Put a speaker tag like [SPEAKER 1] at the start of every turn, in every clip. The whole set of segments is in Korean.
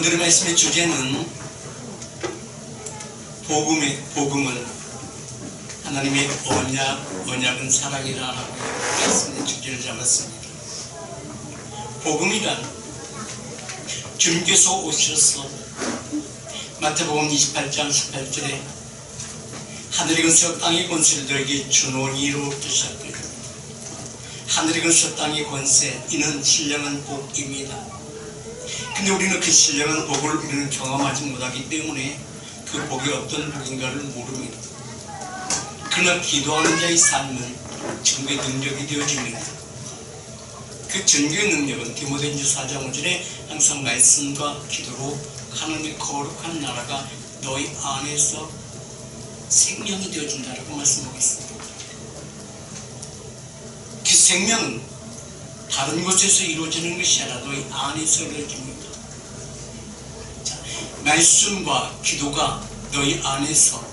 [SPEAKER 1] 오늘의 말씀의 주제는 복음은 하나님의 언약은 사랑이라라고 말씀의 주제를 잡았습니다. 복음이란 주님께서 오셔서 마태복음 28장 18절에 하늘의 근세와 땅의 권세를 너에게 주노니로부터 시작됩니다. 하늘의 근세와 땅의 권세, 이는 신령한 복입니다. 근데 우리는 그 신령한 복을 우리는 경험하지 못하기 때문에 그 복이 어떤 복인가를 모릅니다. 그러나 기도하는 자의 삶은 전교의 능력이 되어집니다. 그 전교의 능력은 디모데전서 4장 5절에 항상 말씀과 기도로 하나님의 거룩한 나라가 너희 안에서 생명이 되어진다라고 말씀하고 있습니다. 그 생명은 다른 곳에서 이루어지는 것이 아니라 너희 안에서 이루어집니다. 자, 말씀과 기도가 너희 안에서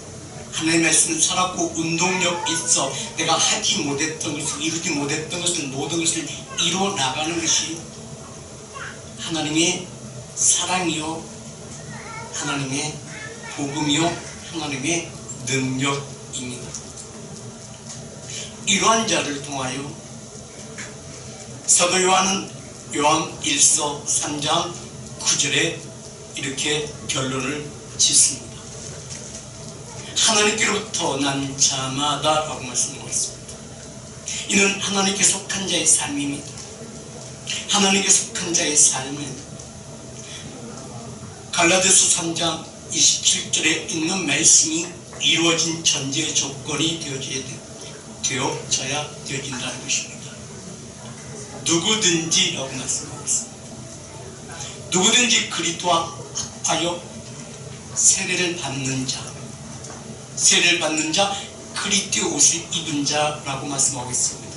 [SPEAKER 1] 하나님의 말씀은 살았고 운동력 있어 내가 하지 못했던 것을, 이루지 못했던 것을, 모든 것을 이루어 나가는 것이 하나님의 사랑이요, 하나님의 복음이요, 하나님의 능력입니다. 이러한 자를 통하여 사도 요한은 요한 1서 3장 9절에 이렇게 결론을 짓습니다. 하나님께로부터 난 자마다 라고 말씀하고 있습니다. 이는 하나님께 속한 자의 삶입니다. 하나님께 속한 자의 삶은 갈라디아서 3장 27절에 있는 말씀이 이루어진 전제 조건이 되어져야 되어진다는 것입니다. 누구든지라고 말씀하고 있습니다. 누구든지 그리스도와 합하여 세례를 받는 자, 그리스도의 옷을 입은 자라고 말씀하고 있습니다.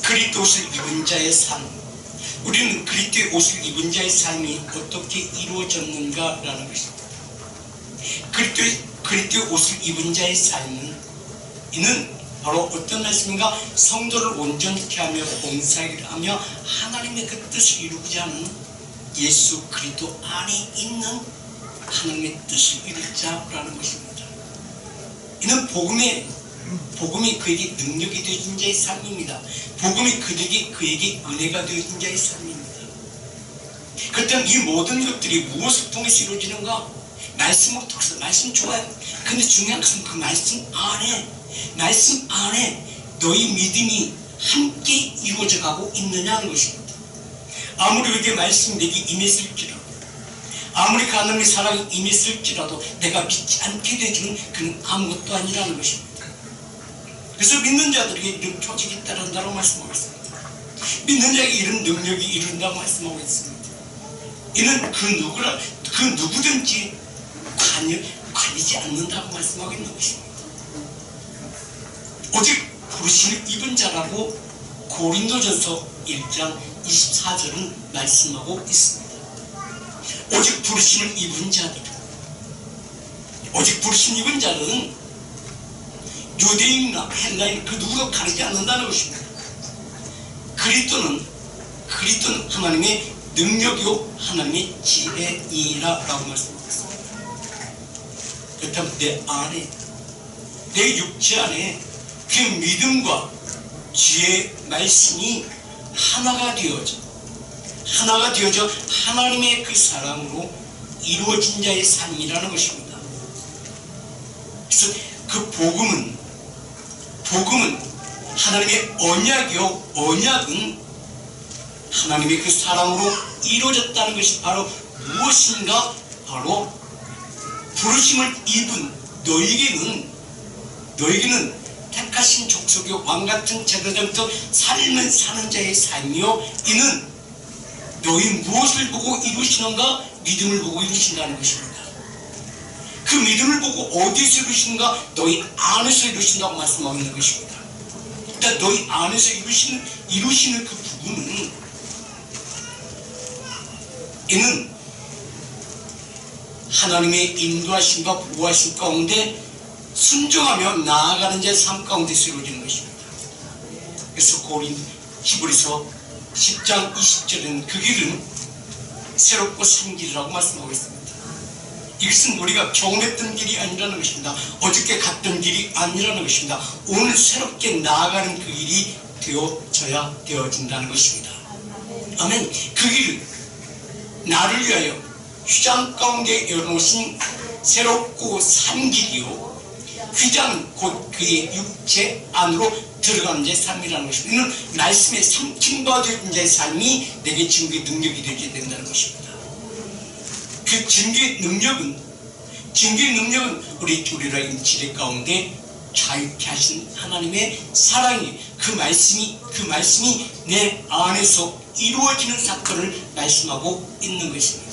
[SPEAKER 1] 그리스도의 옷을 입은 자의 삶, 우리는 그리스도의 옷을 입은 자의 삶이 어떻게 이루어졌는가라는 것입니다. 그리스도의 옷을 입은 자의 삶은 이는 바로 어떤 말씀인가? 성도를 온전케 하며 봉사하게 하며 하나님의 그 뜻을 이루고자 하는 예수 그리스도 안에 있는 하나님의 뜻을 이룰 자라는 것입니다. 이는 복음이 그에게 능력이 되어진 자의 삶입니다. 복음이 그에게 은혜가 되어진 자의 삶입니다. 그렇다면 이 모든 것들이 무엇을 통해서 이루어지는가? 말씀으로 통해서. 말씀 좋아요. 근데 중요한 것은 그 말씀 안에 너희 믿음이 함께 이루어져 가고 있느냐는 것입니다. 아무리 그게 말씀이 내게 임했을지라도, 아무리 그 하나님의 사랑이 임했을지라도 내가 믿지 않게 되지는 그는 아무것도 아니라는 것입니다. 그래서 믿는 자들에게 이런 표적이 따른다고 말씀하고 있습니다. 믿는 자에게 이런 능력이 이룬다고 말씀하고 있습니다. 이는 그 누구든지 가리지 않는다고 말씀하고 있는 것입니다. 오직 부르심을 입은 자라고 고린도전서 1장 24절은 말씀하고 있습니다. 오직 부르심을 입은 자들은 유대인이나 헬라인 그 누구도 가리지 않는다는 것입니다. 그리스도는 하나님의 능력이요 하나님의 지혜이라고 말씀하고 있습니다. 그렇다면 내 육체 안에 그 믿음과 지혜의 말씀이 하나가 되어져 하나님의 그 사랑으로 이루어진 자의 삶이라는 것입니다. 그래서 그 복음은 하나님의 언약은 하나님의 그 사랑으로 이루어졌다는 것이 바로 무엇인가? 바로 부르심을 입은 너에게는 택하신 족속이요 왕같은 제사장부터 삶을 사는 자의 삶이요, 이는 너희 무엇을 보고 이루시는가? 믿음을 보고 이루신다는 것입니다. 그 믿음을 보고 어디서 이루시는가? 너희 안에서 이루신다고 말씀하고 있는 것입니다. 그러니까 너희 안에서 이루시는 그 부분은 이는 하나님의 인도하심과 보호하심 가운데 순종하며 나아가는 자의 삶 가운데서 이루어지는 것입니다. 그래서 히브리서 10장 20절에는 그 길은 새롭고 산 길이라고 말씀하고 있습니다. 이것은 우리가 경험했던 길이 아니라는 것입니다. 어저께 갔던 길이 아니라는 것입니다. 오늘 새롭게 나아가는 그 길이 되어진다는 것입니다. 아멘. 그 길은 나를 위하여 휘장 가운데 열어놓으신 새롭고 산 길이요, 휘장은 곧 그의 육체 안으로 들어가는 자의 삶이라는 것입니다. 이는 말씀에 삼킴받은 자의 삶이 내게 증거의 능력이 되게 된다는 것입니다. 그 증거의 능력은 우리를 지뢰 가운데 자유케 하신 하나님의 사랑이, 그 말씀이 내 안에서 이루어지는 사건을 말씀하고 있는 것입니다.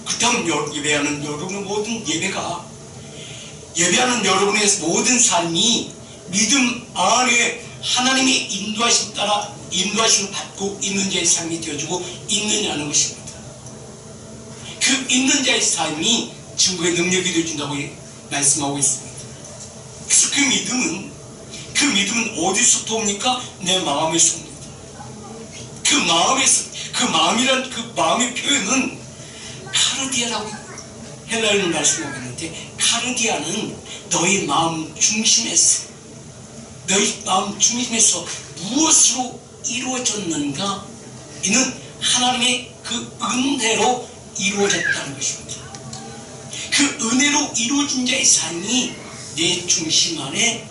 [SPEAKER 1] 그렇다면 예배하는 여러분의 모든 예배하는 여러분의 모든 삶이 믿음 안에 하나님의 인도하심 따라 인도하심을 받고 있는 자의 삶이 되어주고 있느냐는 것입니다. 그 있는 자의 삶이 증거의 능력이 되어준다고 말씀하고 있습니다. 그래서 그 믿음은 어디서부터 옵니까? 내 마음에서 옵니다. 그 마음의 표현은 카르디아라고 헬라어를 말씀하고 있는데, 카르디아는 너희 마음 중심에서 무엇으로 이루어졌는가? 이는 하나님의 그 은혜로 이루어졌다는 것입니다. 그 은혜로 이루어진 자의 삶이 내 중심 안에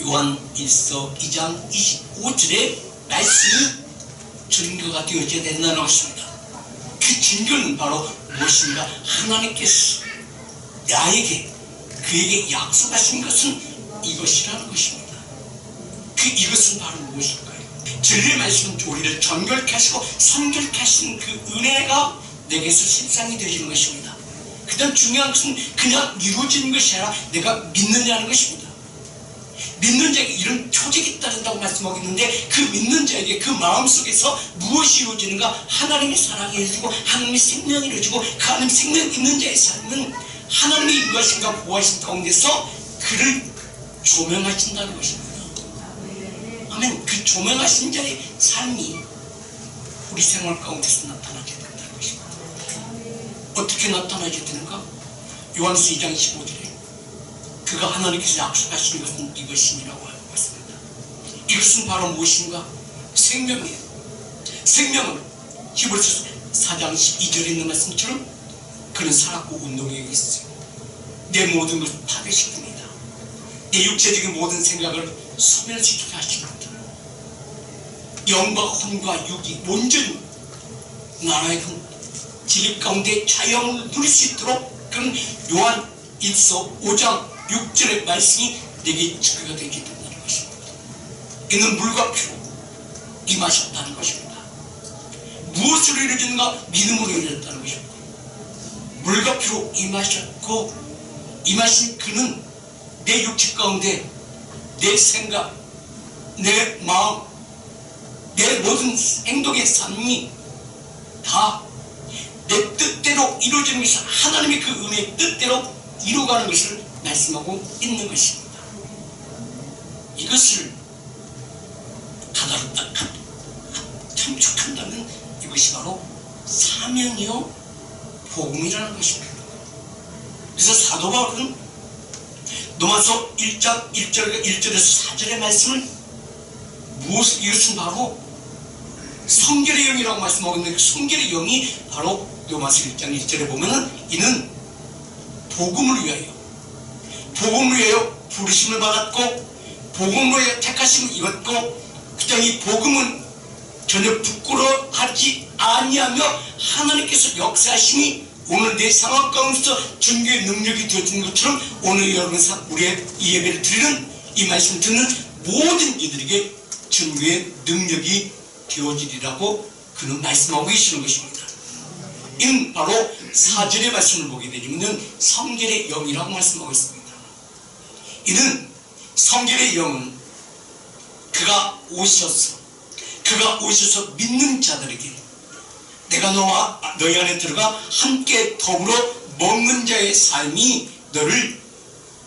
[SPEAKER 1] 요한 1서 2장 25절의 말씀이 증거가 되어져야 된다는 것입니다. 그 증거는 바로 무엇인가? 하나님께서 그에게 약속하신 것은 이것이라는 것입니다. 이것은 바로 무엇일까요? 진리의 말씀은 우리를 정결케 하시고 성결케 하시는 그 은혜가 내게서 실상이 되어지는 것입니다. 그다음 중요한 것은 그냥 이루어지는 것이 아니라 내가 믿느냐는 것입니다. 믿는 자에게 이런 표적이 따른다고 말씀하고 있는데, 그 믿는 자에게 그 마음속에서 무엇이 이루어지는가? 하나님의 사랑이 이루어지고 하나님의 생명이 이루어지고, 그 하나님의 생명 있는 자의 삶은 하나님의 인도하심과 보호하심 가운데서 그를 조명하신다는 것입니다. 아멘. 그 조명하신 자의 삶이 우리 생활 가운데서 나타나게 된다는 것입니다. 어떻게 나타나게 되는가? 요한서 2장 15절에 그가 하나님께서 약속하신 것은 이것이니라고 하고 있습니다. 이것은 바로 무엇인가? 생명이에요. 생명은 히브리서 4장 12절에 있는 말씀처럼 그는 살았고 운동에 있어요. 내 모든 것을 파괴시킵니다. 내 육체적인 모든 생각을 소멸시키게 하십니다. 영과 혼과 육이 온전히 나라의 진리 가운데 자유함을 누릴 수 있도록 그런 요한 1서 5장 6절의 말씀이 내게 증거가 되게 된다는 것입니다. 이는 물과 피로 임하셨다는 것입니다. 무엇으로 이루어지는가? 믿음으로 이루어졌다는 것입니다. 물과 피로 임하셨고, 임하신 그는 내 육체 가운데 내 생각, 내 마음, 내 모든 행동의 삶이 다 내 뜻대로 이루어지는 것이 하나님의 그 은혜의 뜻대로 이루어가는 것을 말씀하고 있는 것입니다. 이것을 가다롭다 참축한다면 이것이 바로 사명이요 복음이라는 것입니다. 그래서 사도 바울은 로마서 1장 1절에서 4절의 말씀을 이것은 바로 성결의 영이라고 말씀하고 있는데, 그 성결의 영이 바로 로마서 1장 1절에 보면은 이는 복음을 위하여 부르심을 받았고 복음으로 위하여 택하심을 입었고, 그다음 이 복음은 전혀 부끄러워하지 아니하며 하나님께서 역사하심이 오늘 내 상황 가운데서 증거의 능력이 되어진 것처럼 오늘 여러분 우리의 이 예배를 드리는 이 말씀을 듣는 모든 이들에게 증거의 능력이 되어지리라고 그는 말씀하고 계시는 것입니다. 이는 바로 4절의 말씀을 보게 되면 성결의 영이라고 말씀하고 있습니다. 이는 성결의 영은 그가 오셔서 믿는 자들에게 내가 너희 안에 들어가 함께 더불어 먹는 자의 삶이 너를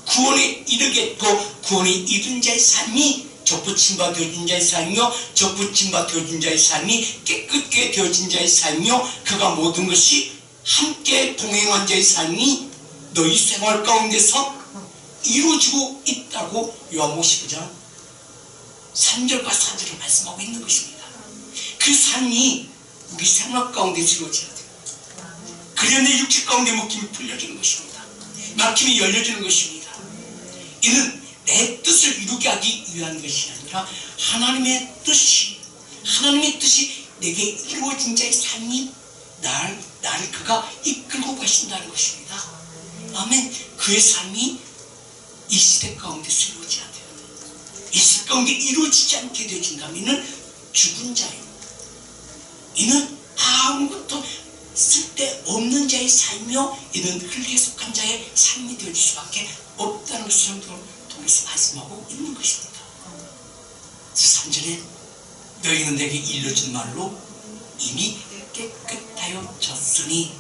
[SPEAKER 1] 구원에 이르겠고 구원에 이른 자의 삶이 접붙임 바 되어진 자의 삶이요 접붙임 바 되어진 자의 삶이 깨끗게 되어진 자의 삶이요 그가 모든 것이 함께 동행한 자의 삶이 너희 생활 가운데서 이루어지고 있다고 요한복음 15장 3절과 4절을 말씀하고 있는 것입니다. 그 삶이 우리 생활 가운데서 이루어져야 돼요. 그래야 내 육체 가운데 묶임이 풀려지는 것입니다. 막힘이 열려지는 것입니다. 이는 내 뜻을 이루게 하기 위한 것이 아니라 하나님의 뜻이 내게 이루어진 자의 삶이 나를 그가 이끌고 가신다는 것입니다. 아멘. 그의 삶이 이 시대 가운데서 이루어져야 돼요. 이 시대 가운데 이루어지지 않게 되어진다면 이는 죽은 자예요. 이는 아무것도 쓸데없는 자의 삶이요 이는 흙에 속한 자의 삶이 되어질 수밖에 없다는 것을 통해서 말씀하고 있는 것입니다. 3절에 너희는 내게 일러진 말로 이미 깨끗하여 졌으니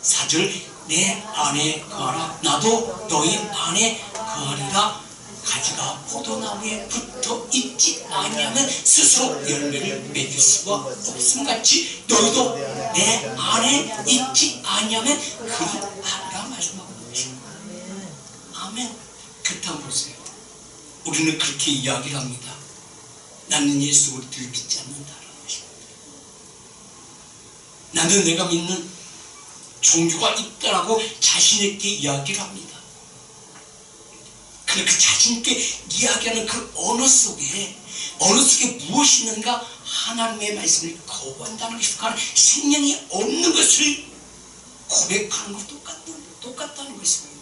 [SPEAKER 1] 4절 내 안에 거하라 나도 너희 안에 거하리라. 가지가 포도나무에 붙어 있지 아니하면 스스로 열매를 맺을 수가 없음같이 너희도 내 안에 있지 아니하면 그리하리라 말씀하고 있는 것입니다. 아멘. 그렇다고 보세요. 우리는 그렇게 이야기를 합니다. 나는 예수 그리스도를 믿지 않는다라는 것입니다. 나는 내가 믿는 종교가 있다라고 자신있게 이야기를 합니다. 그런데 그 자신있게 이야기하는 그 언어 속에 무엇이 있는가? 하나님의 말씀을 거부한다는 것입니다. 생명이 없는 것을 고백하는 것 똑같다는 것입니다.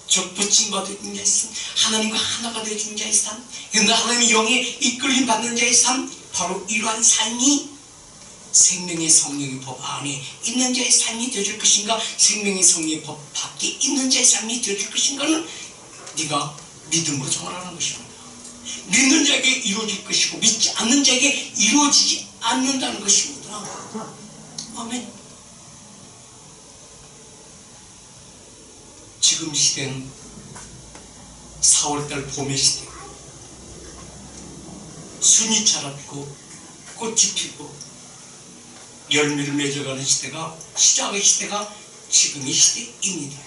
[SPEAKER 1] 적붙임 받은 자의 삶, 하나님과 하나가 되어진 자의 삶, 하나님의 영에 이끌림 받는 자의 삶, 바로 이러한 삶이 생명의 성령의 법 안에 있는 자의 삶이 되어질 것인가, 생명의 성령의 법 밖에 있는 자의 삶이 되어질 것인가는 네가 믿음으로 정하라는 것입니다. 믿는 자에게 이루어질 것이고 믿지 않는 자에게 이루어지지 않는다는 것입니다. 아멘. 지금 시대는 4월달 봄의 시대고 순이 자라고 꽃이 피고 열매를 맺어가는 시대가 시작의 시대가 지금의 시대입니다.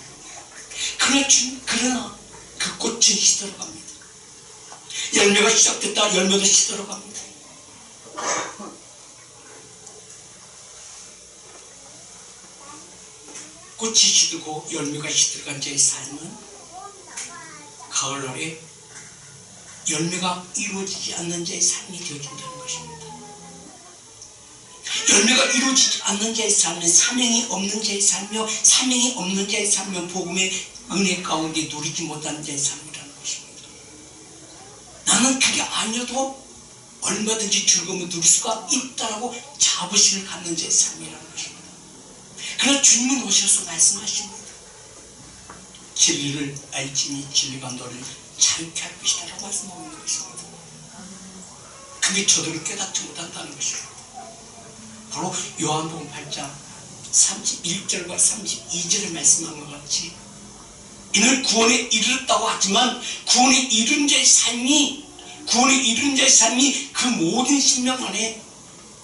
[SPEAKER 1] 그러나 그 꽃은 시들어갑니다. 열매가 시작됐다 열매도 시들어갑니다. 꽃이 시들고 열매가 시들어간 자의 삶은 가을날에 열매가 이루어지지 않는 자의 삶이 되어진다는 것입니다. 열매가 이루어지지 않는 자의 삶은 사명이 없는 자의 삶이요 사명이 없는 자의 삶은 복음의 은혜 가운데 누리지 못하는 자의 삶이라는 것입니다. 나는 그게 아니어도 얼마든지 즐거움을 누릴 수가 있다라고 자부심을 갖는 자의 삶이라는 것입니다. 그러나 주님은 오셔서 말씀하십니다. 진리를 알지니 진리가 너를 자유케 할 것이다 라고 말씀하고 있는 것입니다. 그게 저들을 깨닫지 못한다는 것입니다. 바로 요한복음 8장 31절과 32절을 말씀한 것 같이 이는 구원에 이르렀다고 하지만 구원에 이른 자의 삶이 그 모든 생명 안에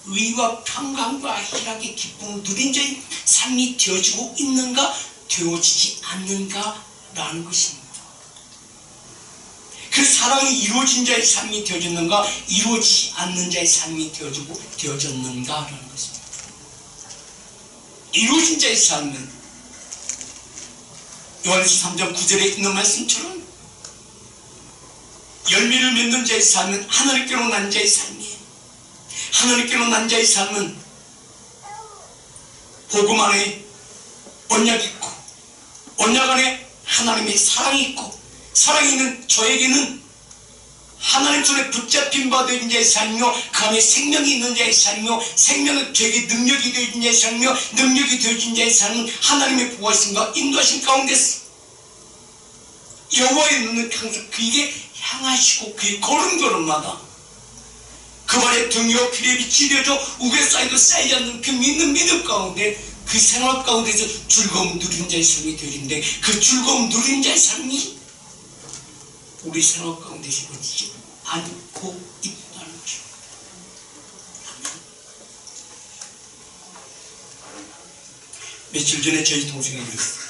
[SPEAKER 1] 의와 평강과 희락의 기쁨을 누린 자의 삶이 되어지고 있는가 되어지지 않는가 라는 것입니다. 그 사랑이 이루어진 자의 삶이 되어졌는가 이루어지지 않는 자의 삶이 되어졌는가 라는 것입니다. 이루어진 자의 삶은 요한일서 3장 9절에 있는 말씀처럼 열매를 맺는 자의 삶은 하나님께로 난 자의 삶이에요. 하나님께로 난 자의 삶은 복음 안에 언약이 있고 언약 안에 하나님의 사랑이 있고 사랑이 있는 저에게는 하나님 손에 붙잡힌 바 되어진 자의 삶이요 그 안에 생명이 있는 자의 삶이요 생명은 되게 능력이 되어진 자의 삶이요 능력이 되어진 자의 삶은 하나님의 보호하심과 인도하심 가운데서 여호와의 눈을 항상 그에게 향하시고 그의 걸음걸음마다 그 발에 등이요 피에 빛이 되어져 우에 쌓이고 쌓이지 않는 그 믿는 믿음 가운데 그 생활 가운데서 즐거움 누리는 자의 삶이 되어진데 그 즐거움 누리는 자의 삶이 우리 생활 가운데서 이루어지지 않고 있다는 것입니다. 며칠 전에 저희 동생이 이랬어요.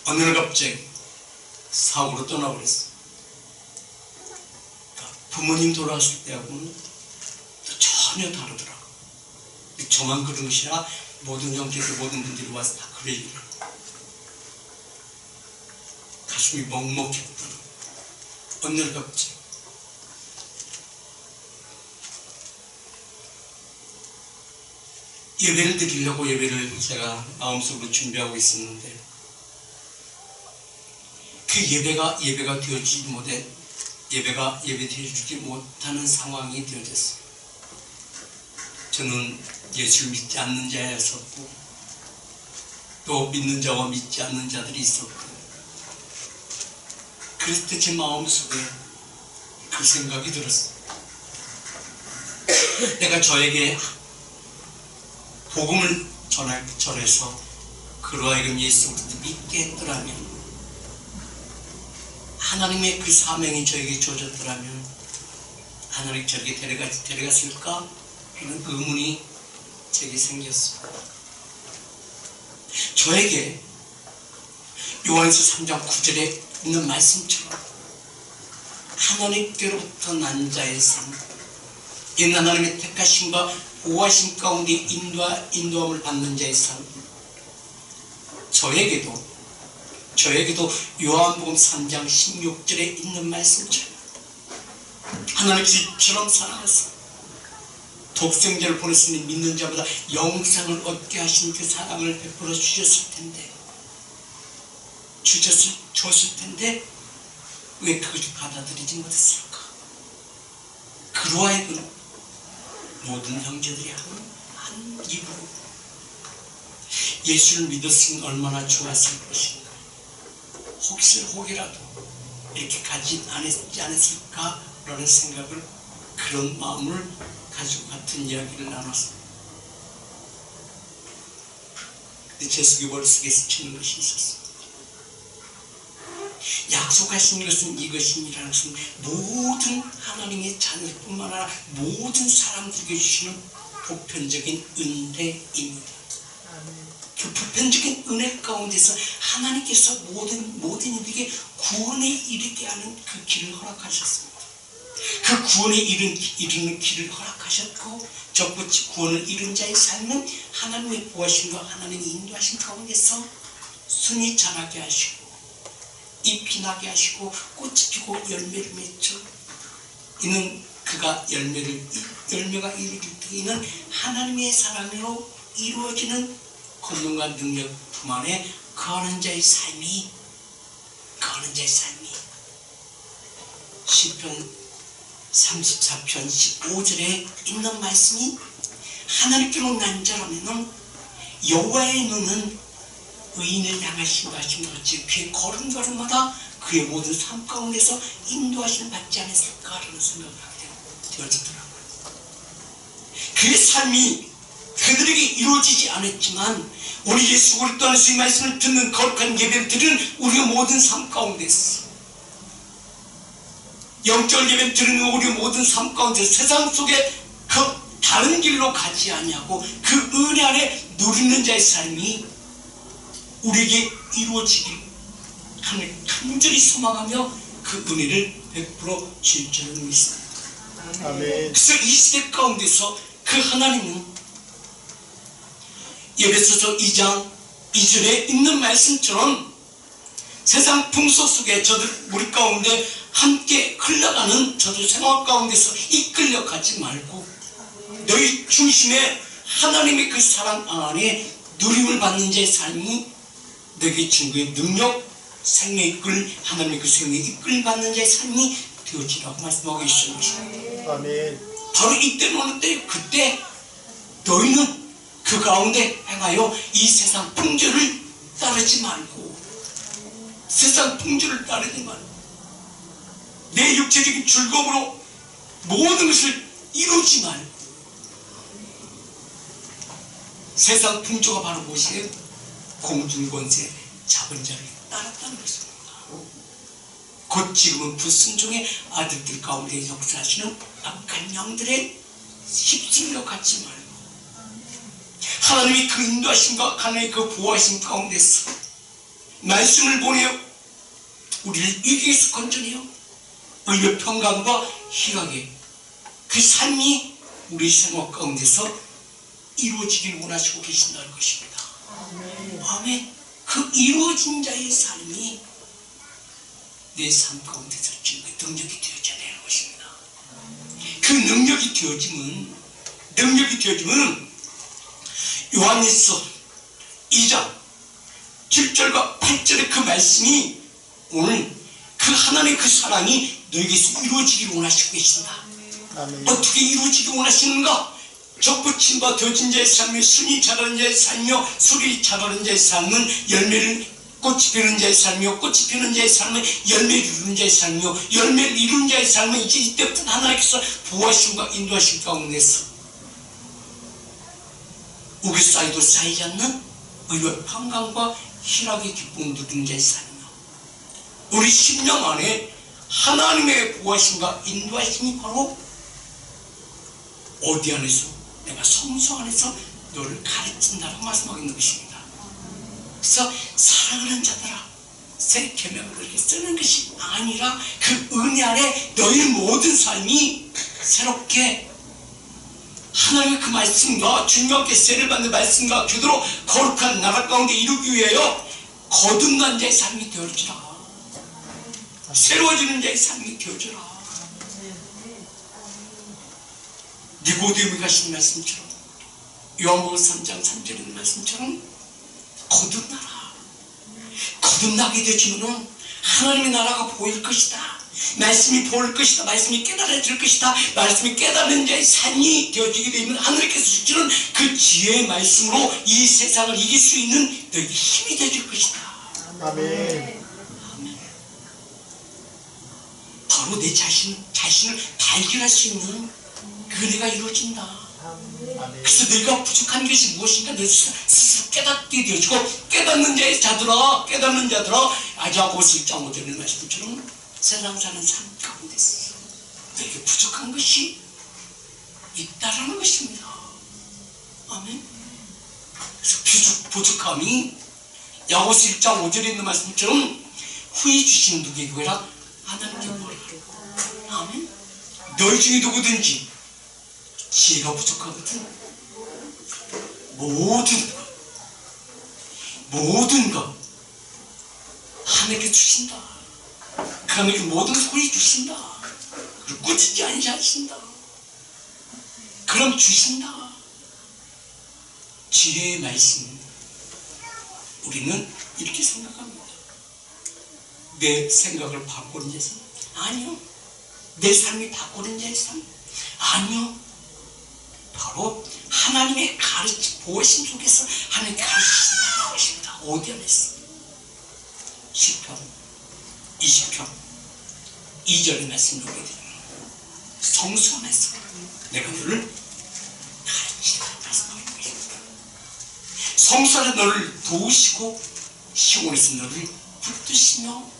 [SPEAKER 1] 어느 날 갑자기 사고로 떠나버렸어요. 그러니까 부모님 돌아왔을 때하고는 전혀 다르더라고요. 저만 그런 것이 아니라 모든 형제들 모든 분들이 와서 다 그래 얘기하고 가슴이 먹먹했던 어느 날 갑자기 예배를 드리려고 예배를 제가 마음속으로 준비하고 있었는데 그 예배가 되어지지 못해 예배드리지 못하는 상황이 되어졌어요. 저는 예수를 믿지 않는 자였었고 또 믿는 자와 믿지 않는 자들이 있었고 그랬을 때 제 마음속에 그 생각이 들었어요. 내가 저에게 복음을 전해서 그로 하여금 예수 그리스도 믿게 했더라면 하나님의 그 사명이 저에게 주어졌더라면 하나님 저에게 데려갔을까? 하는 의문이 제게 생겼습니다. 저에게 요한서 3장 9절에 있는 말씀처럼 하나님께로부터 난 자의 삶, 옛 하나님의 택하심과 보호하심 가운데 인도함을 받는 자의 삶, 저에게도 요한복음 3장 16절에 있는 말씀처럼 하나님처럼 사랑하사 독생자를 보냈으니 믿는 자보다 영생을 얻게 하신 그 사랑을 베풀어 주셨을 텐데 왜 그것을 받아들이지 못했을까? 그로 하여금 모든 형제들이 한 입으로 예수를 믿었으면 얼마나 좋았을 것인가, 혹이라도 이렇게 가지 않았을까라는 생각을, 그런 마음을 가지고 같은 이야기를 나눴습니다. 근데 제 속에 머릿속에 스치는 것이 있었습니다. 약속하신 것은 이것이니라는 것은 모든 하나님의 자녀뿐만 아니라 모든 사람들에게 주시는 보편적인 은혜입니다. 그 보편적인 은혜 가운데서 하나님께서 모든 이들에게 구원에 이르게 하는 그 길을 허락하셨습니다. 그 구원에 이르는 길을 허락하셨고, 적붙이 구원을 이룬 자의 삶은 하나님의 보호하심과 하나님의 인도하심 가운데서 순이 자라게 하시고 잎이 나게 하시고 꽃이 피고 열매를 맺죠. 이는 그가 열매가 이루어질 때 이는 하나님의 사랑으로 이루어지는 권능과 능력품 안에 거하는 자의 삶이 시편 34편 15절에 있는 말씀이, 하나님께로 난 자라면은 여호와의 눈은 의인을 향하신다 하신 것 같이 그의 걸음걸음마다 그의 모든 삶 가운데서 인도하심을 받지 않았을까라는 생각을 하게 되어지더라고요. 그의 삶이 그들에게 이루어지지 않았지만 우리 예수 그리스도 안에서 이 말씀을 듣는 거룩한 예배를 드리는 우리의 모든 삶 가운데서, 영적 예배를 드리는 우리의 모든 삶 가운데서 세상 속에 그 다른 길로 가지 아니하고 그 은혜 안에 누리는 자의 삶이 우리에게 이루어지길 하늘 간절히 소망하며 그 은혜를 베풀어 주실 줄을 믿습니다.
[SPEAKER 2] 아멘.
[SPEAKER 1] 그래서 이 시대 가운데서 그 하나님은 에베소서 2장 2절에 있는 말씀처럼 세상 풍속 속에 우리 가운데 함께 흘러가는 저들 생활 가운데서 이끌려 가지 말고 너희 중심에 하나님의 그 사랑 안에 누림을 받는 자의 삶이 너에게 증거의 능력, 생명의 이끌, 하나님의 그 생명의 이끌 받는 자의 삶이 되어지라고 말씀하고 계십니다.
[SPEAKER 2] 아멘.
[SPEAKER 1] 바로 이때는 어느 때, 그때 너희는 그 가운데 행하여 이 세상 풍조를 따르지 말고, 내 육체적인 즐거움으로 모든 것을 이루지 말고, 세상 풍조가 바로 무엇이에요? 공중권세 잡은 자를 따랐다는 것입니다. 곧 지금은 불순종의 아들들 가운데 역사하시는 악한 영들의 휩쓸려 갖지 말고 하나님이 그 인도하심과 하나님의 그 보호하심 가운데서 말씀을 보내어 우리를 위기에서 건져내어 의의 평강과 희락의 그 삶이 우리 생활 가운데서 이루어지길 원하시고 계신다는 것입니다. 아멘. 그 이루어진 자의 삶이 내 삶 가운데서 지금 능력이 되어져야 되는 것입니다. 그 능력이 되어지면 요한일서 2장 7절과 8절의 그 말씀이 오늘 그 하나님의 그 사랑이 너에게서 이루어지길 원하시고 계신다. 아멘. 어떻게 이루어지길 원하시는가? 접붙임 바 되어진 자의 삶이 순이 자라는 자의 삶이요 술이 자라는 자의 삶은 열매를 꽃이 피는 자의 삶이요 꽃이 피는 자의 삶은 열매를 이루는 자의 삶이요 열매를 이루는 자의 삶은 이제 이때부터 하나님께서 보호하심과 인도하심 가운데서 우리 쌓이도 쌓이지 않는 의와 평강과 희락의 기쁨을 누리는 자의 삶이요 우리 심령 안에 하나님의 보호하심과 인도하심이 바로 어디 안에서 내가 성소 안에서 너를 가르친다라고 말씀하고 있는 것입니다. 그래서 사랑하는 자들아 새 계명을 그렇게 쓰는 것이 아니라 그 은혜 아래 너희 모든 삶이 새롭게 하나님의 그 말씀과 주님께 세를 받는 말씀과 그대로 거룩한 나라 가운데 이루기 위하여 거듭난 자의 삶이 되어지라. 새로워지는 자의 삶이 되어지라. 니고데모가 하신 말씀처럼 요한복음 3장 3절에 있는 말씀처럼 거듭나라. 거듭나게 되지면 하나님의 나라가 보일 것이다. 말씀이 보일 것이다. 말씀이 깨달아질 것이다. 말씀이 깨닫는 자의 삶이 되어지게 되면 하나님께서 주시는 그 지혜의 말씀으로 이 세상을 이길 수 있는 너에게 힘이 되어질 것이다.
[SPEAKER 2] 아멘.
[SPEAKER 1] 아멘. 바로 내 자신을 발견할 수 있는 그 은혜가 이루어진다. 그래서 너희가 부족한 것이 무엇인가 너 스스로 깨닫게 되어지고 깨닫는 자들아 야고보서 1장 5절의 말씀처럼 세상 사는 삶 가운데서 너희가 부족한 것이 있다라는 것입니다. 아멘. 그래서 부족함이 야고보서 1장 5절에 있는 말씀처럼 후히 주신 누구에게 구해라 하나님께 구하라. 아멘. 너희 중에 누구든지 지혜가 부족하거든 모든 것 하나님께 주신다. 그러면 그 모든 소리 주신다. 그리고 꾸짖지 않으신다. 그럼 주신다. 지혜의 말씀 우리는 이렇게 생각합니다. 내 생각을 바꾸는 자의 삶? 아니요. 내 삶이 바꾸는 자의 삶? 아니요. 바로 하나님의 가르침, 보호심 속에서 하나님의 가르치신다는 것입니다. 어디 안에서? 시편 20편 2절의 말씀 보게 되면 성소 안에서 내가 너를 가르치신다는 말씀하고 있습니다. 성소 안에 너를 도우시고 시온에서 너를 붙드시며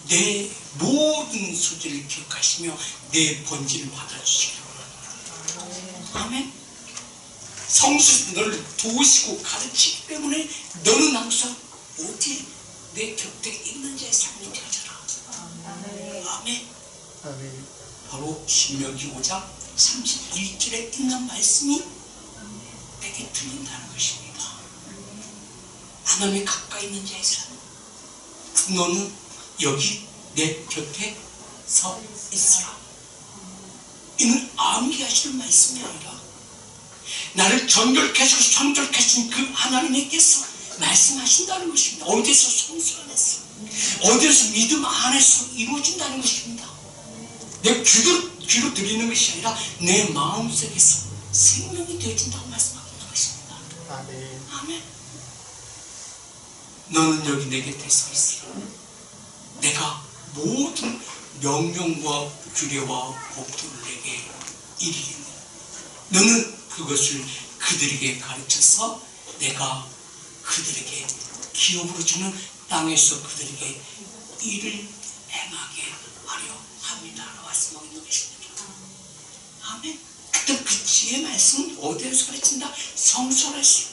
[SPEAKER 1] 내 모든 소재를 기억하시며 내 번지를 받아주시기를 아멘. 성수에서 너를 도우시고 가르치기 때문에 너는 항상 어디 내 곁에 있는 자의 삶이 되어져라. 아멘. 아멘. 바로 신명기 5장 31절에 있는 말씀이 내게 들린다는 것입니다. 하나님의 가까이 있는 자의 삶. 너는 여기 내 곁에 서 있으라. 이는 암기하시는 말씀이 아니라 나를 정결케 하시고 정결케 하신 그 하나님께서 말씀하신다는 것입니다. 어디서 성수 안에서 어디서 믿음 안에서 이루어진다는 것입니다. 내 귀로 들리는 것이 아니라 내 마음속에서 생명이 되어진다고 말씀하고 있는 것입니다.
[SPEAKER 2] 아멘.
[SPEAKER 1] 아멘. 너는 여기 내 곁에 서 있으라. 내가 모든 명령과 규례와 법도를 내게 이르리니 너는 그것을 그들에게 가르쳐서 내가 그들에게 기업으로 주는 땅에서 그들에게 일을 행하게 아멘. 그때 그 지혜의 말씀은 어디에서 가르친다? 성소로 했어요.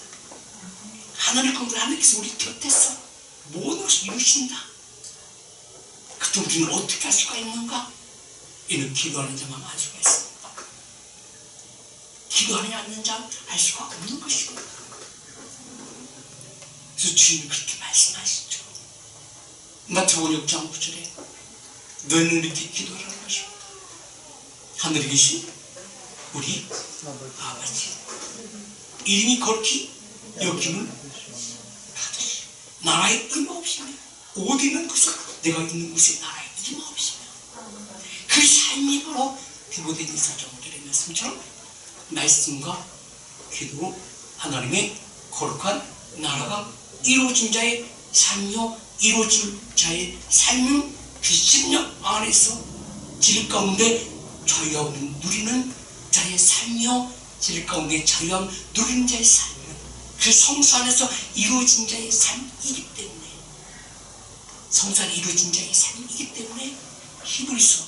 [SPEAKER 1] 하나님 공부를 하나님께서 우리 곁에서 모든 것을 이루신다. 그때 우리는 어떻게 할 수가 있는가? 이는 기도하는 자만 알 수가 있습니다. 기도하지 않는 자는 알 수가 없는 것이고, 그래서 주님이 그렇게 말씀하시죠. 마태복음 6장 9절에 너희는 이렇게 기도하라는 것입니다. 하늘에 계신 우리 아버지, 이름이 거룩히 여김을 받으시오. 나라의 의무 없이며 어디 있는 곳에 내가 있는 곳에 나라의 의무 없이며, 그 삶이 바로 디모데 이사장들의 말씀처럼 말씀과 기도로 하나님의 거룩한 나라가 이루어진 자의 삶이요, 이루어진 자의 삶은 그 10년 안에서 질 가운데 자유함 누리는 자의 삶이요, 질 가운데 자유함 누리는 자의 삶은 그 성수 안에서 이루어진 자의 삶이기 때문에, 성수 안에 이루어진 자의 삶이기 때문에 히브리서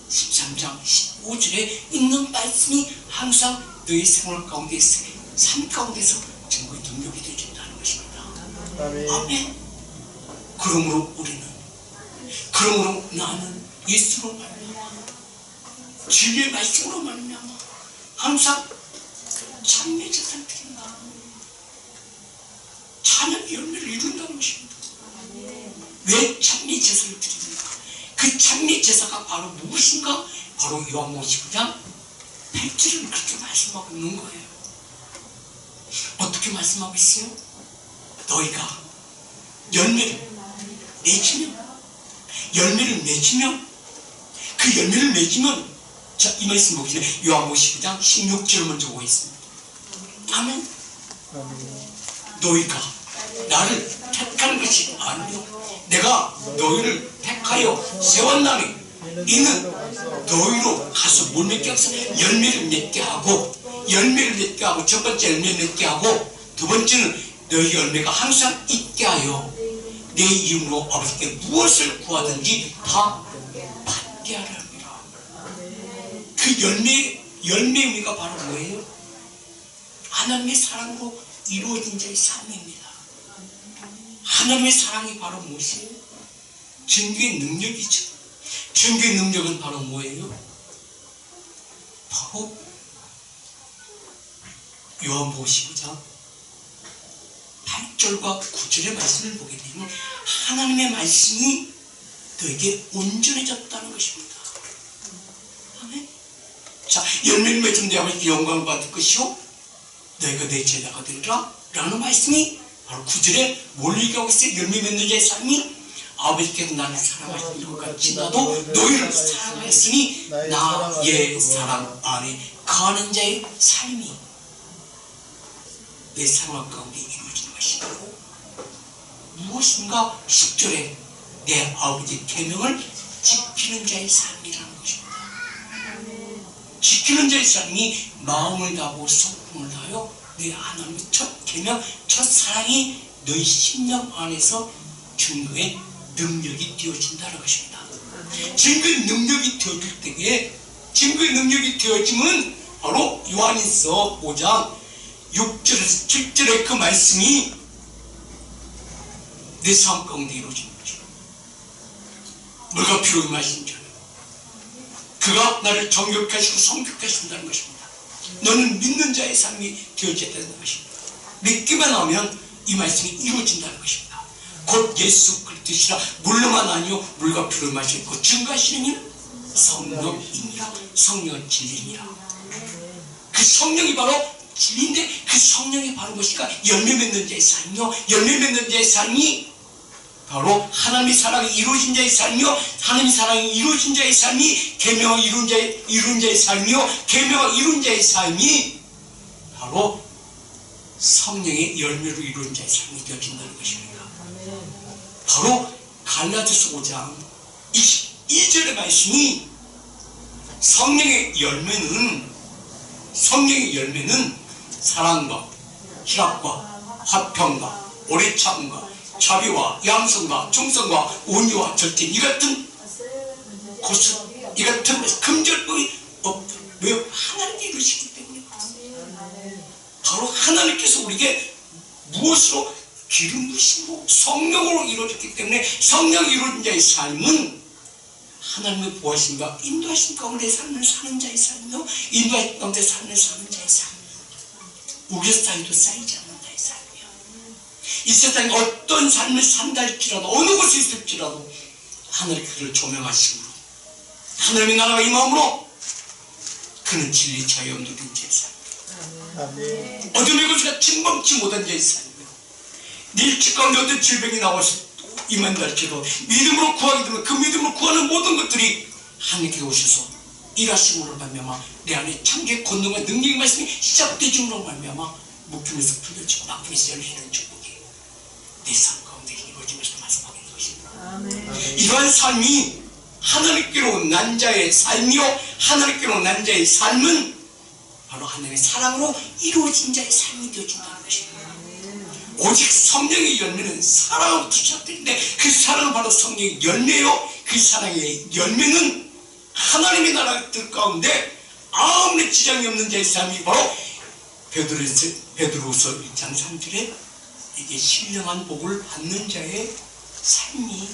[SPEAKER 1] 13장 15절에 있는 말씀이 항상 너희 생활 가운데서, 삶 가운데서 증거의 능력이 되어진다는 것입니다. 아멘. 그러므로 나는 예수로 말미암아, 진리의 말씀으로 말미암아 항상 찬미 제사를 드린다. 찬양의 열매를 이룬다는 것입니다. 왜 찬미 제사를 드립니까? 그 찬미 제사가 바로 무엇인가? 바로 요한복음 19장 8절은 그렇게 말씀하고 있는 거예요. 어떻게 말씀하고 있어요? 너희가 열매를 맺으면 그 열매를 맺으면, 자, 이 말씀 보시면 요한복음 19장 16절을 먼저 보겠습니다. 아멘. 너희가 나를 택한 것이 아니요, 내가 너희를 택하여 세웠나니 이는 너희로 가서 뭘 맺게 하고 열매를 맺게 하고, 첫 번째 열매 맺게 하고, 두 번째는 너희 열매가 항상 있게 하여 내 이름으로 아버지께 무엇을 구하든지 다 받게 하랍니다. 그 열매의 의미가 바로 뭐예요? 하나님의 사랑으로 이루어진 자의 삶입니다. 하나님의 사랑이 바로 무엇이에요? 증거의 능력이죠. 증거의 능력은 바로 뭐예요? 바로 요한복음 15장 8절과 9절의 말씀을 보게 되면 하나님의 말씀이 너에게 온전해졌다는 것입니다. 아멘. 자, 열매를 맺으면 내 아버지께 영광을 받을 것이요, 너희가 내 제자가 되리라 라는 말씀이 바로 9절에 뭘 얘기하고 있어요? 열매 맺는 자의 삶이 아버지께서 나를 사랑하시는 것 같이 나도 너희를 사랑하였으니 나의 사랑 안에 거하는 자의 삶이 내 생활 가운데 이루어지는 것이고, 무엇인가 10절에 내 아버지의 계명을 지키는 자의 삶이라는 것입니다. 지키는 자의 삶이 마음을 다하고 성품을 다하여 내 하나님의 첫 계명, 첫 사랑이 너희 심령 안에서 증거의 능력이 되어진다는 것입니다. 증거의 능력이 되어질 때에, 증거의 능력이 되어지면 바로 요한일서 5장 6절에서 7절의 그 말씀이 내 삶 가운데 이루어지는 거죠. 너가 피로 임하신 자, 그가 나를 정결케 하시고 성결케 하신다는 것입니다. 너는 믿는 자의 삶이 되어져야 된다는 것입니다. 믿기만 하면 이 말씀이 이루어진다는 것입니다. 곧 예수 그리스도시라 물로만 아니요 물과 피로 마시고 증거하시는 이는 성령이니라. 성령은 진리니라. 그 성령이 바로 진리인데, 그 성령이 바로 무엇일까? 열매 맺는 자의 삶이요, 열매 맺는 자의 삶이 바로 하나님의 사랑이 이루어진 자의 삶이요, 하나님의 사랑이 이루어진 자의 삶이 계명을 이룬 자의 삶이요, 계명을 이룬 자의 삶이 바로 성령의 열매로 이루어진 자의 삶이 되어진다는 것입니다. 바로 갈라디아서 5장 22절의 말씀이 성령의 열매는 사랑과 희락과 화평과 오래 참음과 자비와 양성과忠성과 온유와 절제, 이 같은 금절법이 없다. 왜 하나님께서 우리에게 무엇으로? 기름 부심으로 성령으로 이루어졌기 때문에 성령 이루어진 자의 삶은 하나님의 보호하심과 인도하심 가운데 사는 자의 삶이요, 인도하심 가운데 사는 자의 삶이요, 우리 사이도 쌓이지 않는 자의 삶이요. 이 세상에 어떤 삶을 산다 할지라도, 어느 곳에 있을지라도 하늘의 그를 조명하심으로, 하나님의 나라가 임함으로 그는 진리 자유 누린 자의 삶이요, 어둠의 것이가 침범치 못한 자의 삶이요, 일찍 가운데 어떤 질병이 나와서 임한다 할지라도 믿음으로 구하게 되면 그 믿음으로 구하는 모든 것들이 하나님께 오셔서 일하심으로 말미암아 내 안에 창조의 권능과 능력의 말씀이 시작되줌으로 말미암아 묶임에서 풀려지고 막힘에서 열리는 축복이 내 삶 가운데 이루어지면서 말씀하는 것입니다. 이러한 삶이 하나님께로 난 자의 삶이요, 하나님께로 난 자의 삶은 바로 하나님의 사랑으로 이루어진 자의 삶이 되어진다는 것입니다. 오직 성령의 열매는 사랑으로부터 시작되는데 그 사랑은 바로 성령의 열매요, 그 사랑의 열매는 하나님의 나라 뜻 가운데 아무런 지장이 없는 자의 삶이 바로 베드로후서 1장 3절에 이게 신령한 복을 받는 자의 삶이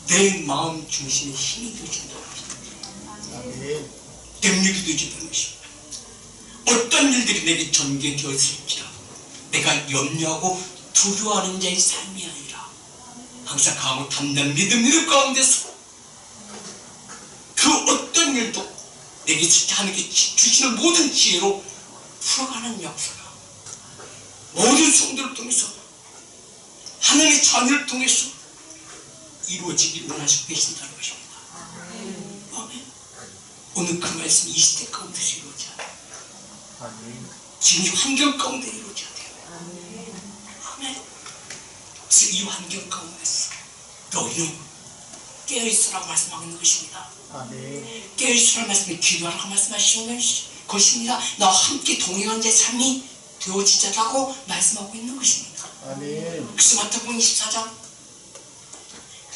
[SPEAKER 1] 내 마음 중심의 힘이 되어진다는 것입니다. 능력이 되어진다는 것입니다. 어떤 일들이 내게 전개되었을지라도 내가 염려하고 두려워하는 자의 삶이 아니라 항상 강하고 담대한 믿음 가운데서 그 어떤 일도 내게 하나님께 주시는 모든 지혜로 풀어가는 역사가 모든 성도를 통해서 하나님의 자녀를 통해서 이루어지길 원하시고 계신다는 것입니다. 아멘. 오늘 그 말씀이 이 시대 가운데서 이루어져야 돼요. 지금 이 환경 가운데 이루어져야 돼요. 아멘. 그래서 이 환경 가운데서 너희는 깨어있으라고 말씀하고 있는 것입니다. 깨어있으라는 말씀이 기도하라고 말씀하시는 것입니다. 나와 함께 동행한 자의 삶이 되어지자라고 말씀하고 있는 것입니다. 그래서 마태복음 24장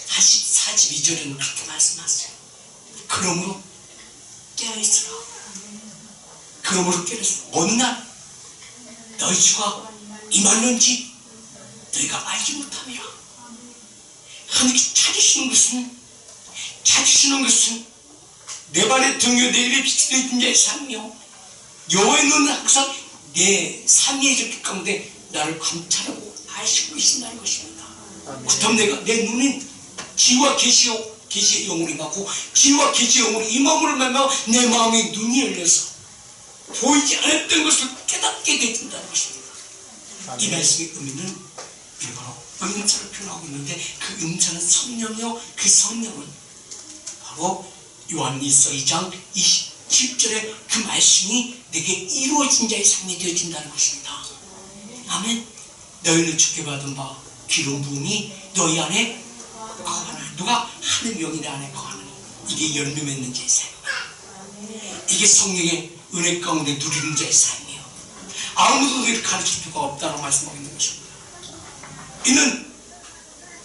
[SPEAKER 1] 42절에는 그렇게 말씀하세요. 그러므로 깨어있으라. 그러므로 깨어있으라. 어느 날 너희 주가 임할는지 너희가 알지 못함이라. 하나님께 찾으시는 것은 내 발의 등에 내 일에 빛이 되어진 자의 삶이요, 여호와의 눈은 항상 내 삶의 이렇게 가운데 나를 감찰하고 아시고 계신다는 것입니다. 그렇다면 내 눈은 지와 계시의 영혼이 나고 지와 계시의 영혼이 임함으로 말미암아 내 마음의 눈이 열려서 보이지 않았던 것을 깨닫게 되어진다는 것입니다. 이 말씀의 의미는 바로 은사를 표현하고 있는데 그 은사는 성령이요, 그 성령은 바로 요한일서 2장 27절에 그 말씀이 내게 이루어진 자의 삶이 되어진다는 것입니다. 아멘. 너희는 주께 받은 바 기름 부음이 너희 안에 거하나. 누가? 하나님 영이 내 안에 거하나. 이게 열매 맺는 자의 삶이야. 이게 성령의 은혜 가운데 누리는 자의 삶이에요. 아무도 너희를 가르칠 필요가 없다고 말씀하고 있는 것입니다. 이는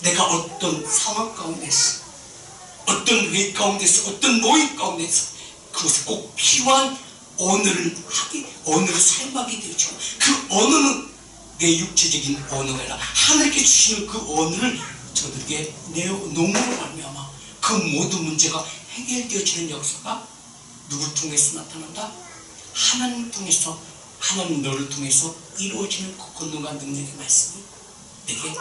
[SPEAKER 1] 내가 어떤 상황 가운데서, 어떤 회의 가운데서, 어떤 모임 가운데서 그것에 꼭 필요한 언어를 사용하게 되죠. 그 언어는 내 육체적인 언어가 아니라 하나님께 주시는 그 언어를 저들에게 내놓음으로 말미암아 그 모든 문제가 해결되어지는 역사가 누구 통해서 나타난다? 하나님 통해서, 하나님 너를 통해서 이루어지는 그 권능과 능력의 말씀이 내게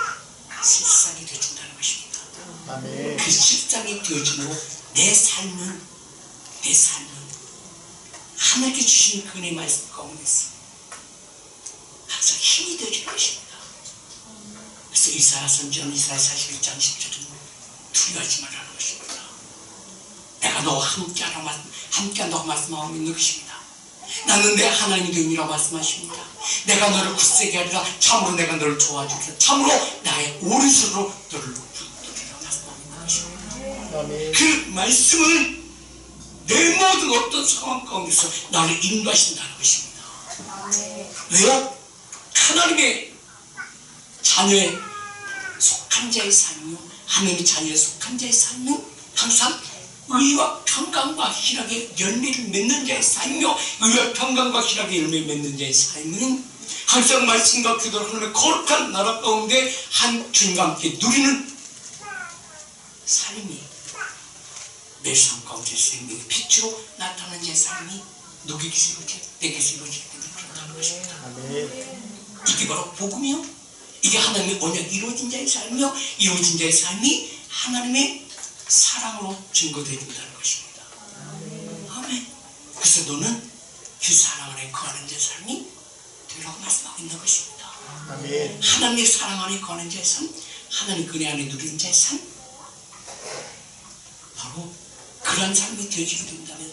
[SPEAKER 1] 실상이 되어준다는 것입니다.
[SPEAKER 2] 아멘.
[SPEAKER 1] 그 실상이 되어짐으로 내 삶은 하나님께 주신 그 은혜의 말씀 가운데서 항상 힘이 되어질 것입니다. 그래서 이사야 선지자는 이사야 41장 10절은 두려워하지 말라는 것입니다. 내가 너와 함께한다고 말씀하고 있는 것입니다. 나는 내 하나님이 되니라 말씀하십니다. 내가 너를 굳세게 하리라. 참으로 내가 너를 도와주리라. 참으로 나의 오른손으로 너를 높이리라 말씀하고 있는 것입니다.
[SPEAKER 2] 아멘.
[SPEAKER 1] 그 말씀은 내 모든 어떤 상황 가운데서 나를 인도하신다는 것입니다. 왜요? 하나님의 자녀에 속한 자의 삶이요, 하나님의 자녀에 속한 자의 삶은 항상 의와 평강과 희락의 열매를 맺는 자의 삶이며 의와 평강과 희락의 열매를 맺는 자의 삶은 항상 말씀과 기도로 하나님의 거룩한 나라 가운데 한 주님과 함께 누리는 삶이 내 삶 가운데 생명의 빛으로 나타나는 자의 삶이 누구에게서 이루어져 내게서 이루어지게 되는 그렇다는 것입니다. 이게 바로 복음이요, 이게 하나님의 언약이 이루어진 자의 삶이요, 이루어진 자의 삶이 하나님의 사랑으로 증거되어진다는 것입니다. 아멘. 그래서 너는 그 사랑 안에 거하는 자의 삶이 되라고 말씀하고 있는 것입니다.
[SPEAKER 2] 아멘.
[SPEAKER 1] 하나님의 사랑 안에 거하는 자의 삶, 하나님 그네 안에 누리는 자의 삶, 바로 그러한 삶이 되어지게 된다면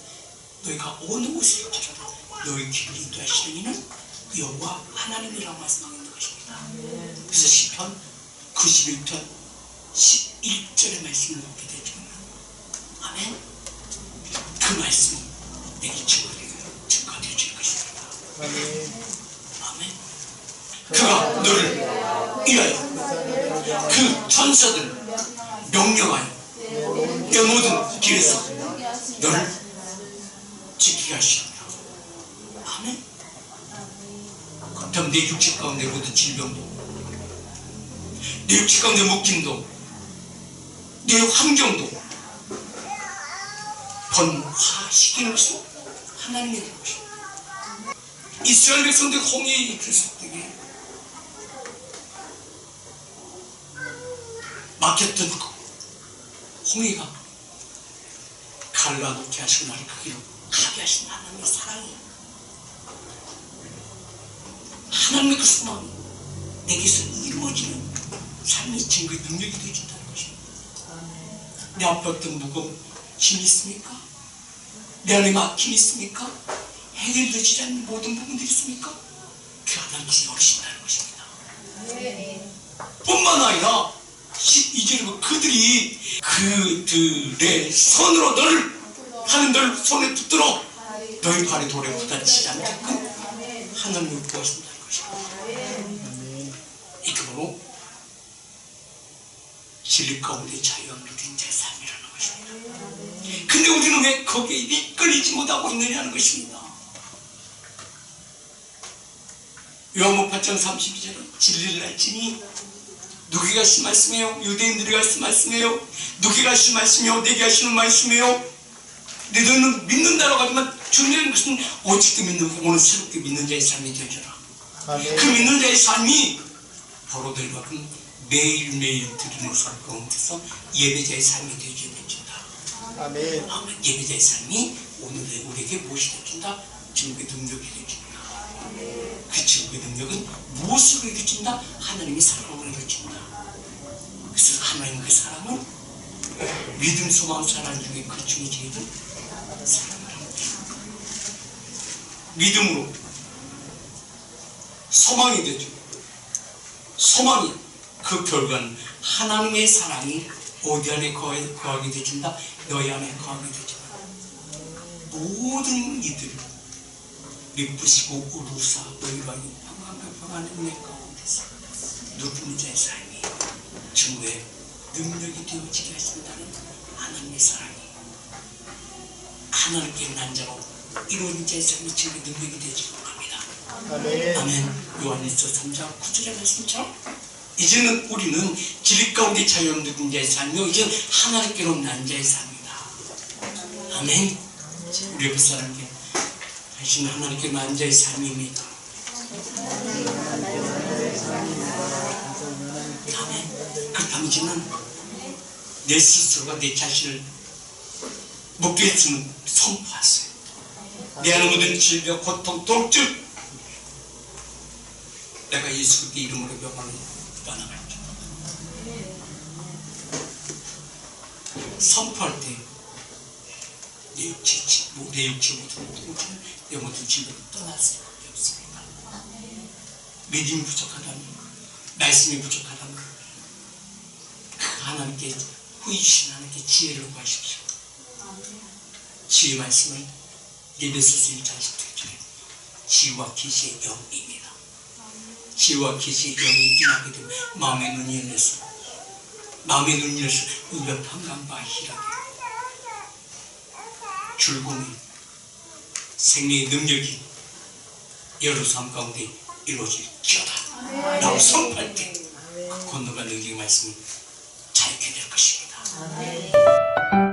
[SPEAKER 1] 너희가 어느 곳에 있더라도 너희 길을 인도하시는 이는 여호와 하나님이라고 말씀하고 있는 것입니다. 그래서 시편 91편 11절의 말씀을 보게 되죠. 아멘. 그 말씀이 내게 증거되어질 것입니다. 아멘. 그가 너를 위하여 그 천사들 명령하여 내 모든 길에서 너를 지키게 하시리라. 아멘. 그렇다면 내 육체 가운데 모든 질병도, 내 육체 가운데 묶임도, 내 환경도 번화시키는 것은 하나님의 것입니다. 이스라엘 백성들 홍해에 있을 때에 막혔던 홍해가 갈라놓게 하시고 나를 그 길로 가게 하신 하나님의 사랑이, 하나님의 그 소망이 내게서 이루어지는 삶의 증거의 능력이 되어진다는 것입니다. 내 앞에 어떤 무거운 힘이 있습니까? 내 안에 막힘이 있습니까? 해결되지 않는 모든 부분들이 있습니까? 그 하나님께서 열으신다는 것입니다. 뿐만 아니라 12절에 그들이 그들의 손으로 너를 하는 너를 손에 붙들어 너희 발에 돌에 부딪히지 않게끔 하나님을 구하신다는 것입니다. 이게 바로 진리 가운데 자유함 누린 자의 삶이라는 것입니다. 근데 우리는 왜 거기에 이끌리지 못하고 있느냐는 것입니다. 요한복음 8장 32절은 진리를 알지니 누구가 하신 말씀이에요? 유대인들이 하신 말씀이에요? 누구가 하신 말씀이요? 내게 하시는 말씀이에요? 너희는 믿는다라고 하지만 중요한 것은 오직 믿는, 오늘 새롭게 믿는 자의 삶이 되어져라. 그 믿는 자의 삶이 바로 너희가 매일매일 드리는 삶 가운데서 예배자의 삶이 되어진다.
[SPEAKER 2] 아멘.
[SPEAKER 1] 예배자의 삶이 오늘 우리에게 무엇이 되어진다? 증거의 능력이 되어진다. 그 증거의 능력은 무엇으로 이루어진다? 하나님의 사랑으로 이루어진다. 그래서 하나님 그 사랑은 믿음, 소망, 사랑 중에 그 중에 제일 사랑을 합니다. 믿음으로 소망이 되죠. 소망이 그 결과는 하나님의 사랑이 어디 안에 거하게 되진다? 너희 안에 거하게 되진다. 모든 이들 미쁘시고 우루사 너희가 평안한 은혜 가운데서 누리는 자의 삶이 증거의 능력이 되어지게 하신다는 하나님의 사랑이 하나님께 난 자로 이루어진 자의 삶이 증거의 능력이 되어지도록 합니다.
[SPEAKER 2] 아멘.
[SPEAKER 1] 아멘. 요한일서 3장 9절의 말씀처럼 이제는 우리는 진리 가운데 자유 누린 자의 삶이요 이제는 하나님께로 난 자의 삶이다. 아멘. 우리 옆에 사람께 하신 하나님께 난 자의 삶입니다. 아멘. 그렇다면 이제는 내 스스로가 내 자신을 목표했으면 선포하세요. 내 안에 모든 질병, 고통, 통증 내가 예수 그리스도의 이름으로 명하는 떠나갈게. 선포할 때 내 육체 내 모든 질병을 떠날 수밖에 없습니다. 믿음이 부족하다면, 말씀이 부족하다면 그 하나님께 후이신 하나님께 지혜를 구하십시오. 지혜 말씀을 예배소서 1장 10절에 지혜와 계시의 영입니다. 지혜와 계시의 영이 임하게 되면 마음의 눈이 열려서 의와 평강과 희락이 줄곧 생명의 능력이 여러 삶 가운데 이루어질지어다 라고 선포할 때 그 권능과 능력의 말씀을 자유케 될 것입니다.